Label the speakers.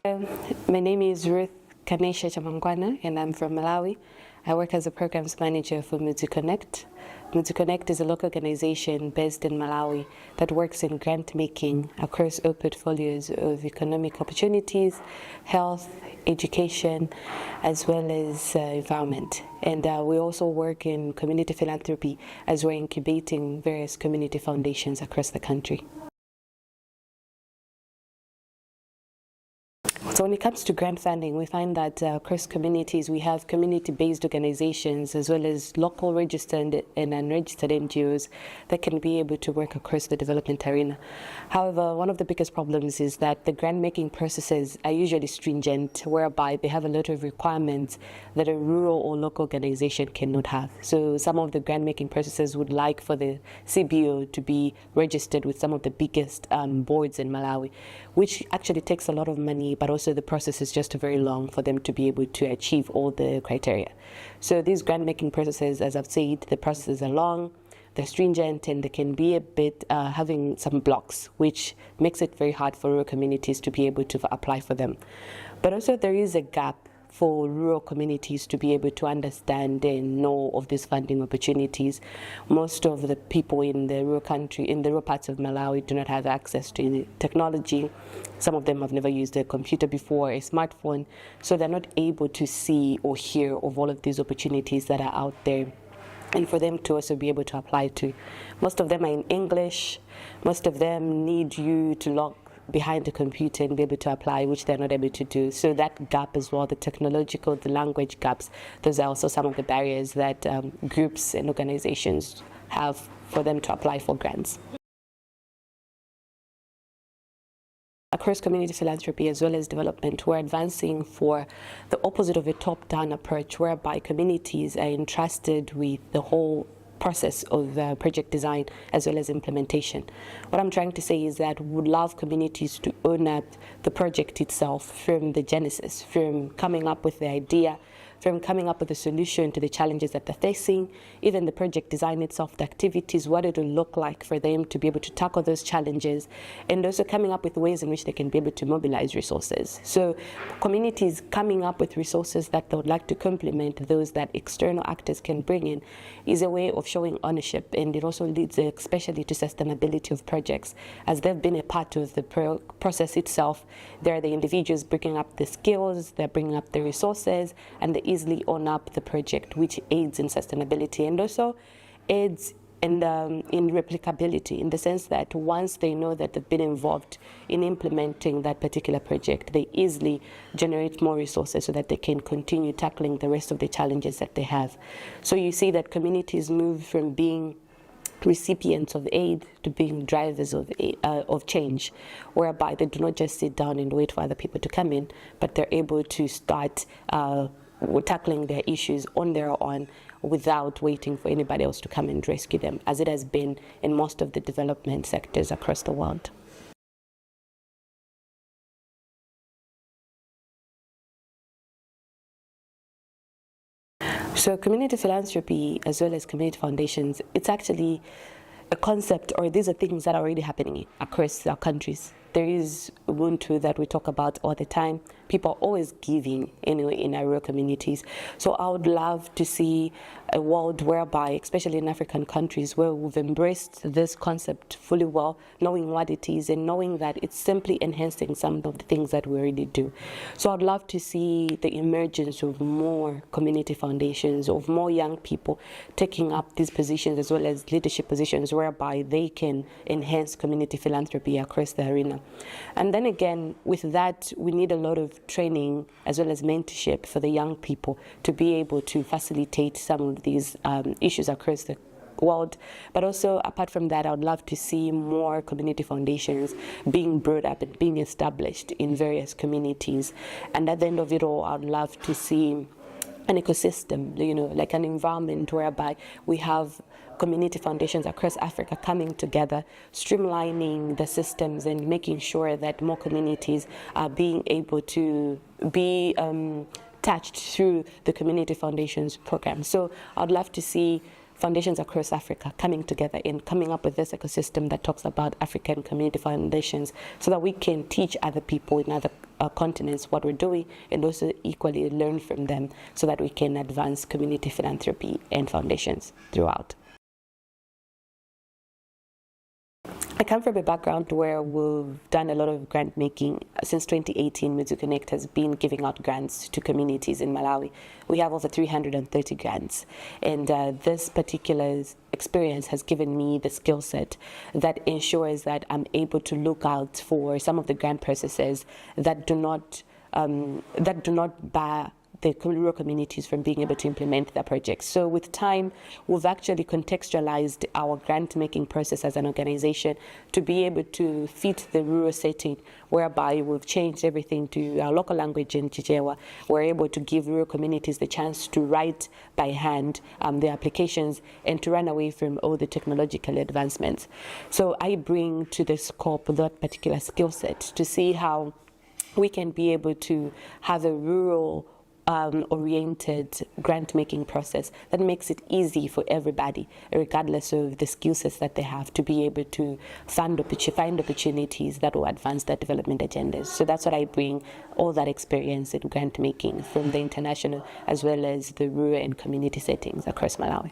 Speaker 1: My name is Ruth Canesha Chamangwana, and I'm from Malawi. I work as a programs manager for Connect. Connect is a local organization based in Malawi that works in grant making across all portfolios of economic opportunities, health, education, as well as environment. And we also work in community philanthropy as we're incubating various community foundations across the country. So when it comes to grant funding, we find that across communities, we have community-based organizations as well as local registered and unregistered NGOs that can be able to work across the development arena. However, one of the biggest problems is that the grant-making processes are usually stringent, whereby they have a lot of requirements that a rural or local organization cannot have. So some of the grant-making processes would like for the CBO to be registered with some of the biggest boards in Malawi, which actually takes a lot of money, but also the process is just very long for them to be able to achieve all the criteria. So these grant-making processes, as I've said, the processes are long, they're stringent, and they can be a bit having some blocks, which makes it very hard for rural communities to be able to apply for them. But also there is a gap for rural communities to be able to understand and know of these funding opportunities. Most of the people in the rural parts of Malawi do not have access to technology. Some of them have never used a computer before, a smartphone, so they're not able to see or hear of all of these opportunities that are out there, and for them to also be able to apply to. Most of them are in English. Most of them need you to log behind the computer and be able to apply, which they're not able to do. So that gap as well, the technological, the language gaps, those are also some of the barriers that groups and organizations have for them to apply for grants. Across community philanthropy as well as development, we're advancing for the opposite of a top-down approach, whereby communities are entrusted with the whole process of project design as well as implementation. What I'm trying to say is that we would love communities to own up the project itself from the genesis, from coming up with the idea, from coming up with a solution to the challenges that they're facing, even the project design itself, the activities, what it will look like for them to be able to tackle those challenges, and also coming up with ways in which they can be able to mobilize resources. So communities coming up with resources that they would like to complement those that external actors can bring in is a way of showing ownership, and it also leads especially to sustainability of projects, as they've been a part of the process itself. They're the individuals bringing up the skills, they're bringing up the resources, and they easily own up the project, which aids in sustainability and also aids in replicability, in the sense that once they know that they've been involved in implementing that particular project, they easily generate more resources so that they can continue tackling the rest of the challenges that they have. So you see that communities move from being recipients of aid to being drivers of change, whereby they do not just sit down and wait for other people to come in, but they're able to start tackling their issues on their own without waiting for anybody else to come and rescue them, as it has been in most of the development sectors across the world. So community philanthropy as well as community foundations, it's actually a concept, or these are things that are already happening across our countries. There is Ubuntu that we talk about all the time. People are always giving anyway in our rural communities. So I would love to see a world whereby, especially in African countries, where we've embraced this concept fully well, knowing what it is and knowing that it's simply enhancing some of the things that we already do. So I'd love to see the emergence of more community foundations, of more young people taking up these positions as well as leadership positions, whereby they can enhance community philanthropy across the arena. And then again, with that, we need a lot of training as well as mentorship for the young people to be able to facilitate some of these issues across the world. But also, apart from that, I would love to see more community foundations being brought up and being established in various communities. And at the end of it all, I would love to see an ecosystem, like an environment whereby we have community foundations across Africa coming together, streamlining the systems and making sure that more communities are being able to be touched through the community foundations program. So I'd love to see foundations across Africa coming together and coming up with this ecosystem that talks about African community foundations, so that we can teach other people in other continents what we're doing, and also equally learn from them, so that we can advance community philanthropy and foundations throughout. I come from a background where we've done a lot of grant making. Since 2018, Connect has been giving out grants to communities in Malawi. We have over 330 grants, and this particular experience has given me the skill set that ensures that I'm able to look out for some of the grant processes that do not bar the rural communities from being able to implement their projects. So with time, we've actually contextualized our grant-making process as an organization to be able to fit the rural setting, whereby we've changed everything to our local language in Chichewa. We're able to give rural communities the chance to write by hand their applications and to run away from all the technological advancements. So I bring to the scope that particular skill set to see how we can be able to have a rural oriented grant-making process that makes it easy for everybody, regardless of the skill sets that they have, to be able to find opportunities that will advance their development agendas. So that's what I bring, all that experience in grant-making from the international as well as the rural and community settings across Malawi.